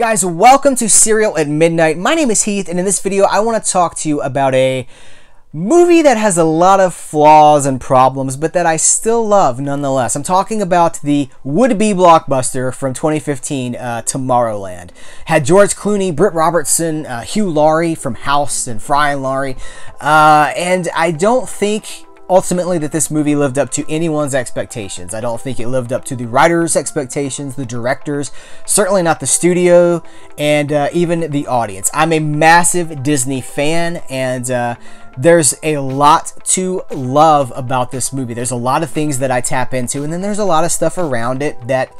Guys, welcome to Serial at Midnight. My name is Heath, and in this video I want to talk to you about a movie that has a lot of flaws and problems, but that I still love nonetheless. I'm talking about the would-be blockbuster from 2015, Tomorrowland. Had George Clooney, Britt Robertson, Hugh Laurie from House and Fry and Laurie, and I don't think ultimately that this movie lived up to anyone's expectations. I don't think it lived up to the writers' expectations, the directors, certainly not the studio, and even the audience. I'm a massive Disney fan, and there's a lot to love about this movie. There's a lot of things that I tap into, and then there's a lot of stuff around it that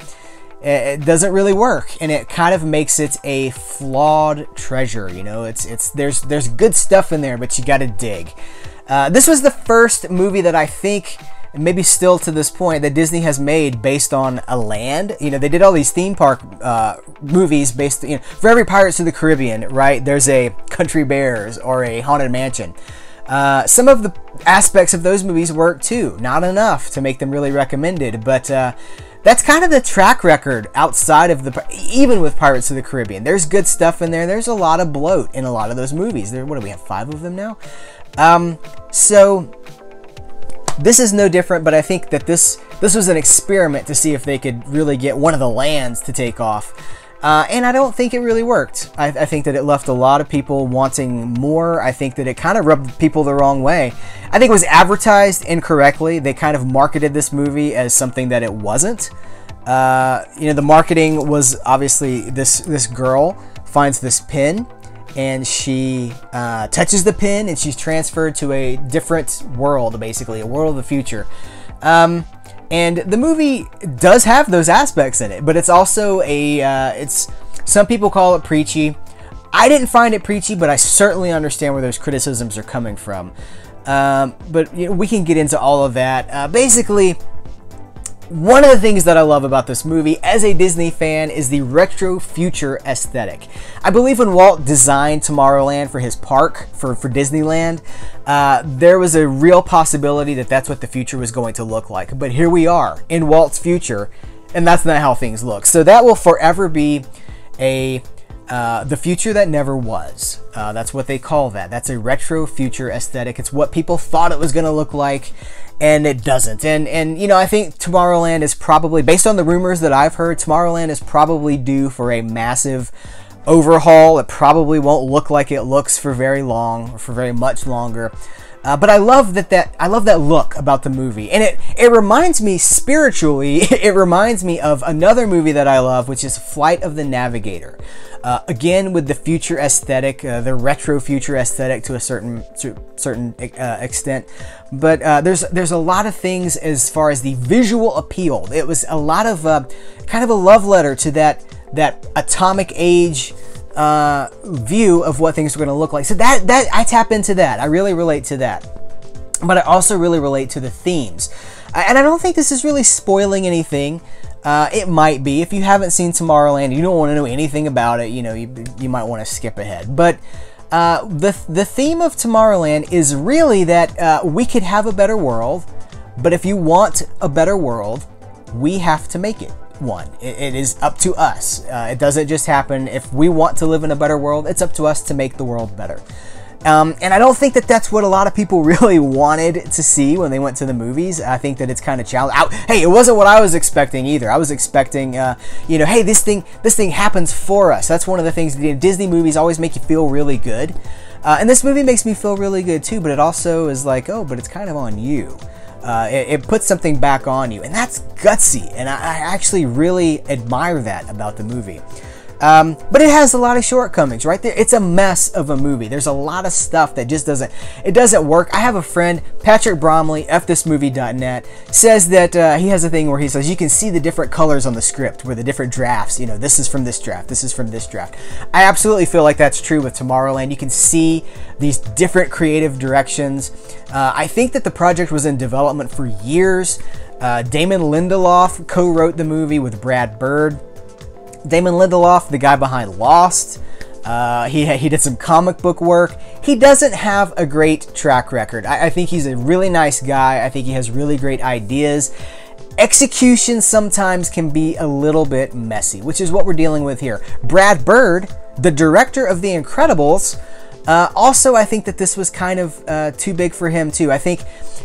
it doesn't really work, and it kind of makes it a flawed treasure. You know, there's good stuff in there, but you got to dig. This was the first movie that I think, maybe still to this point, that Disney has made based on a land. You know, they did all these theme park movies based, you know, for every Pirates of the Caribbean, right? There's a Country Bears or a Haunted Mansion. Some of the aspects of those movies work too. Not enough to make them really recommended, but that's kind of the track record outside of even with Pirates of the Caribbean. There's good stuff in there. There's a lot of bloat in a lot of those movies. What do we have, 5 of them now? So this is no different, but I think that this was an experiment to see if they could really get one of the lands to take off. And I don't think it really worked. I think that it left a lot of people wanting more. I think that it kind of rubbed people the wrong way. I think it was advertised incorrectly. They kind of marketed this movie as something that it wasn't. You know, the marketing was obviously this girl finds this pin, and she touches the pin, and she's transferred to a different world, basically a world of the future. And the movie does have those aspects in it, but it's also some people call it preachy. I didn't find it preachy, but I certainly understand where those criticisms are coming from. But you know, we can get into all of that. Basically, one of the things that I love about this movie as a Disney fan is the retro future aesthetic. I believe when Walt designed Tomorrowland for his park, for Disneyland, there was a real possibility that that's what the future was going to look like. But here we are in Walt's future, and that's not how things look. So that will forever be the future that never was. That's what they call that. That's a retro future aesthetic. It's what people thought it was going to look like, and it doesn't. And you know, I think Tomorrowland is probably, based on the rumors that I've heard, Tomorrowland is probably due for a massive overhaul. It probably won't look like it looks for very long, or for very much longer. But I love that look about the movie, and it reminds me spiritually. It reminds me of another movie that I love, which is Flight of the Navigator. Again, with the future aesthetic, the retro future aesthetic to a certain extent. But there's a lot of things as far as the visual appeal. It was a lot of kind of a love letter to that atomic age view of what things are going to look like. So that I tap into that. I really relate to that. But I also really relate to the themes. And I don't think this is really spoiling anything. It might be. If you haven't seen Tomorrowland, you don't want to know anything about it, you know, you might want to skip ahead. But the theme of Tomorrowland is really that we could have a better world, but if you want a better world, we have to make it one. It is up to us. It doesn't just happen. If we want to live in a better world, it's up to us to make the world better. And I don't think that that's what a lot of people really wanted to see when they went to the movies. I think that it's kind of challenging. Hey, it wasn't what I was expecting either. I was expecting, you know, hey, this thing happens for us. That's one of the things. Disney movies always make you feel really good. And this movie makes me feel really good too, but it also is like, oh, but it's kind of on you. It puts something back on you, and that's gutsy, and I actually really admire that about the movie. But it has a lot of shortcomings, right? It's a mess of a movie. There's a lot of stuff that just doesn't work. I have a friend, Patrick Bromley, fthismovie.net, says that he has a thing where he says you can see the different colors on the script, where the different drafts, you know, this is from this draft, this is from this draft. I absolutely feel like that's true with Tomorrowland. You can see these different creative directions. I think that the project was in development for years. Damon Lindelof co-wrote the movie with Brad Bird. Damon Lindelof, the guy behind Lost, he did some comic book work. He doesn't have a great track record. I think he's a really nice guy. I think he has really great ideas. execution sometimes can be a little bit messy, which is what we're dealing with here. Brad Bird, the director of The Incredibles, also, I think that this was kind of too big for him too. I think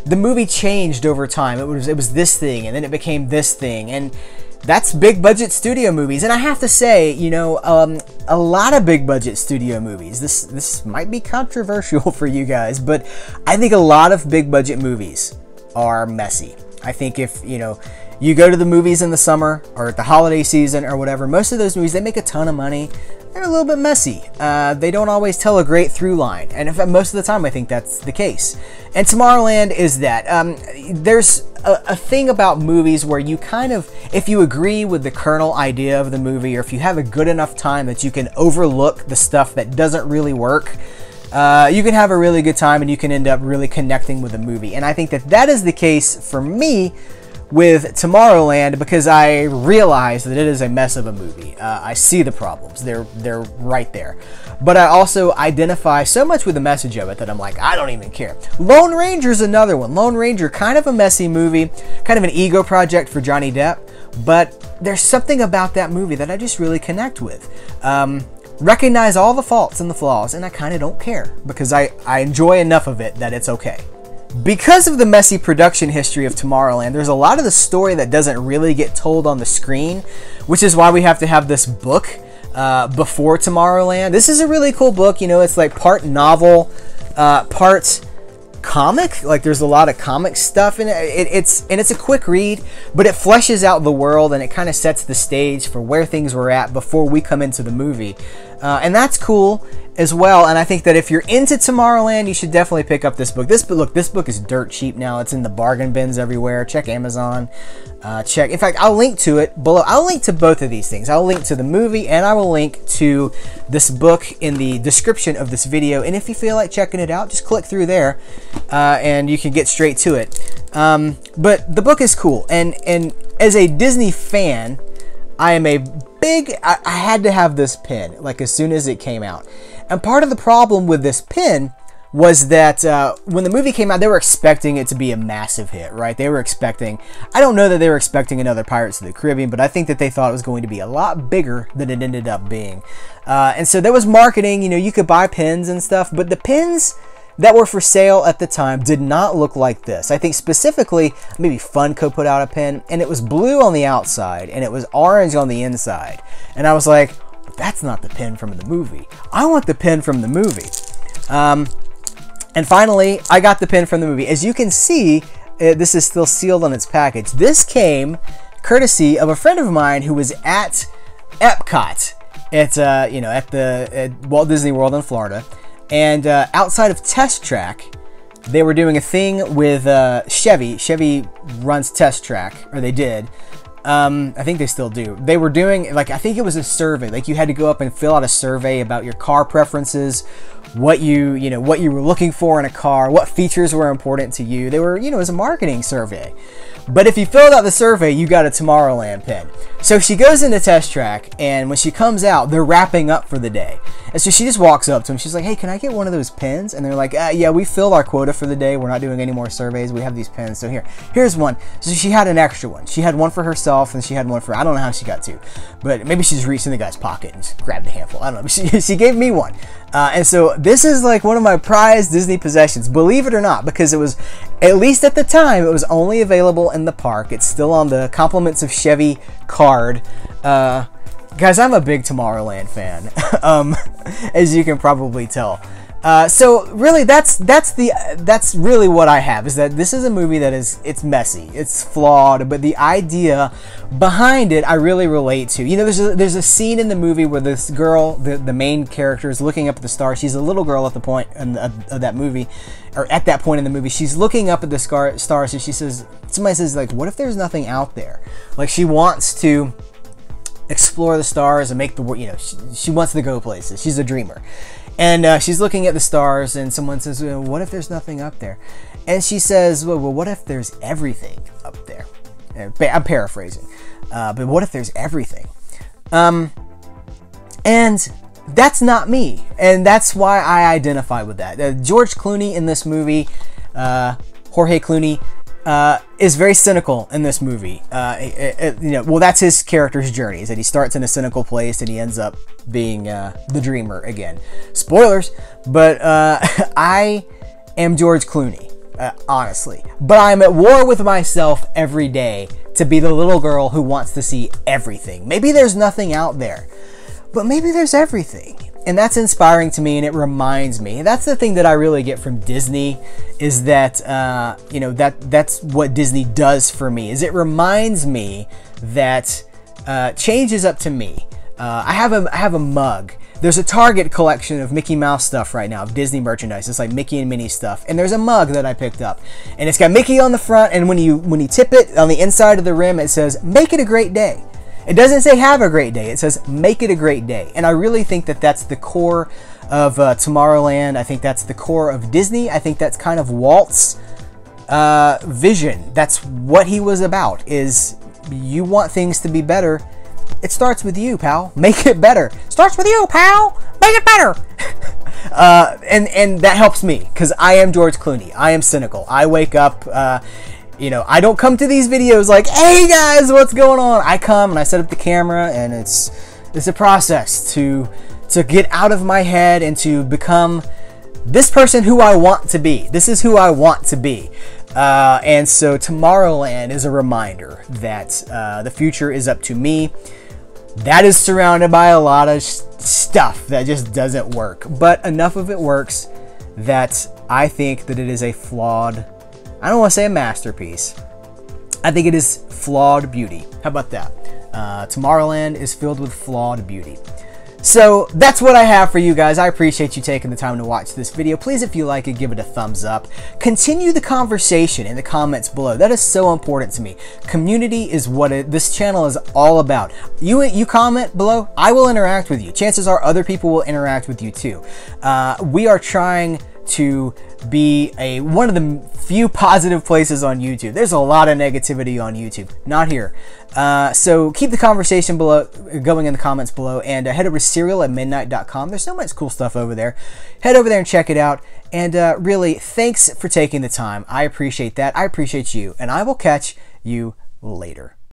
the movie changed over time. It was this thing, and then it became this thing, and that's big budget studio movies. And I have to say, you know, a lot of big budget studio movies. This might be controversial for you guys, but I think a lot of big budget movies are messy. I think if, you know, you go to the movies in the summer or at the holiday season or whatever, most of those movies, they make a ton of money. They're a little bit messy. They don't always tell a great through line. And in fact, most of the time, I think that's the case. And Tomorrowland is that. There's a thing about movies where you kind of, if you agree with the kernel idea of the movie, or if you have a good enough time that you can overlook the stuff that doesn't really work, you can have a really good time and you can end up really connecting with the movie. And I think that that is the case for me with Tomorrowland, because I realize that it is a mess of a movie. I see the problems. They're right there. But I also identify so much with the message of it that I'm like, I don't even care. Lone Ranger's another one. Lone Ranger, kind of a messy movie, kind of an ego project for Johnny Depp, but there's something about that movie that I just really connect with. Recognize all the faults and the flaws, and I kind of don't care, because I enjoy enough of it that it's okay. Because of the messy production history of Tomorrowland, there's a lot of the story that doesn't really get told on the screen, which is why we have to have this book before Tomorrowland. This is a really cool book. You know, it's like part novel, part comic. Like, there's a lot of comic stuff in it. It's a quick read, but it fleshes out the world and it kind of sets the stage for where things were at before we come into the movie. And that's cool as well. And I think that if you're into Tomorrowland, you should definitely pick up this book. This book is dirt cheap now. It's in the bargain bins everywhere. Check Amazon. In fact, I'll link to it below. I'll link to both of these things. I'll link to the movie and I will link to this book in the description of this video. And if you feel like checking it out, just click through there and you can get straight to it. But the book is cool. And as a Disney fan, I am a big, I had to have this pin, like, as soon as it came out. And part of the problem with this pin was that when the movie came out, they were expecting it to be a massive hit, right? They were expecting, I don't know that they were expecting another Pirates of the Caribbean, but I think that they thought it was going to be a lot bigger than it ended up being. And so there was marketing, you know, you could buy pins and stuff, but the pins that were for sale at the time did not look like this. I think specifically, maybe Funko put out a pin, and it was blue on the outside, and it was orange on the inside. And I was like, that's not the pin from the movie. I want the pin from the movie. And finally, I got the pin from the movie. As you can see, this is still sealed on its package. This came courtesy of a friend of mine who was at Epcot, at Walt Disney World in Florida. And outside of Test Track, they were doing a thing with Chevy. Chevy runs Test Track, or they did. I think they still do. They were doing, like, I think it was a survey. Like, you had to go up and fill out a survey about your car preferences, what you were looking for in a car, what features were important to you. They were, it was a marketing survey. But if you filled out the survey, you got a Tomorrowland pin. So she goes into Test Track, and when she comes out, they're wrapping up for the day. And so she just walks up to him. She's like, hey, can I get one of those pins? And they're like, yeah, we filled our quota for the day. We're not doing any more surveys. We have these pins. So here's one. So she had an extra one. She had one for herself, and she had one for, I don't know how she got two. But maybe she just reached in the guy's pocket and just grabbed a handful. I don't know. She gave me one. And so this is like one of my prized Disney possessions, believe it or not, because it was, at least at the time, it was only available in the park. It's still on the Compliments of Chevy card. Guys, I'm a big Tomorrowland fan, as you can probably tell. So really, that's really what I have, is that this is a movie that it's messy, it's flawed, but the idea behind it I really relate to. You know, there's a scene in the movie where this girl, the main character, is looking up at the stars. She's a little girl at the point of that movie, or at that point in the movie, she's looking up at the stars, and she says, somebody says, like, what if there's nothing out there? Like, she wants to explore the stars and make the world, she wants to go places. She's a dreamer. And she's looking at the stars, and someone says, well, what if there's nothing up there? And she says, well, what if there's everything up there? I'm paraphrasing. But what if there's everything? And that's not me. And that's why I identify with that. George Clooney in this movie, Jorge Clooney, is very cynical in this movie. Well, that's his character's journey, is that he starts in a cynical place and he ends up being the dreamer again. Spoilers, but I am George Clooney, honestly. But I'm at war with myself every day to be the little girl who wants to see everything. Maybe there's nothing out there, but maybe there's everything. And that's inspiring to me, and it reminds me. That's the thing that I really get from Disney, is that, that's what Disney does for me, is it reminds me that change is up to me. I have a mug. There's a Target collection of Mickey Mouse stuff right now, of Disney merchandise. It's like Mickey and Minnie stuff. And there's a mug that I picked up. And it's got Mickey on the front, and when you tip it, on the inside of the rim, it says, "Make it a great day." It doesn't say "have a great day." It says "make it a great day." And I really think that that's the core of Tomorrowland. I think that's the core of Disney. I think that's kind of Walt's vision. That's what he was about, is you want things to be better. It starts with you, pal. Make it better. Starts with you, pal. Make it better. And that helps me, because I am George Clooney. I am cynical. I wake up... I don't come to these videos like, "Hey guys, what's going on?" I come and I set up the camera, and it's a process to get out of my head and to become this person who I want to be. This is who I want to be. And so Tomorrowland is a reminder that the future is up to me. That is surrounded by a lot of stuff that just doesn't work. But enough of it works that I think that it is a flawed... I don't want to say a masterpiece. I think it is flawed beauty. How about that? Tomorrowland is filled with flawed beauty. So that's what I have for you guys. I appreciate you taking the time to watch this video. Please, if you like it, give it a thumbs up. Continue the conversation in the comments below. That is so important to me. Community is what this channel is all about. You comment below, I will interact with you. Chances are other people will interact with you too. We are trying to be one of the few positive places on YouTube. There's a lot of negativity on YouTube. Not here. So keep the conversation going in the comments below, and head over to cereal@midnight.com. There's so much cool stuff over there. Head over there and check it out. And really, thanks for taking the time. I appreciate that. I appreciate you, and I will catch you later.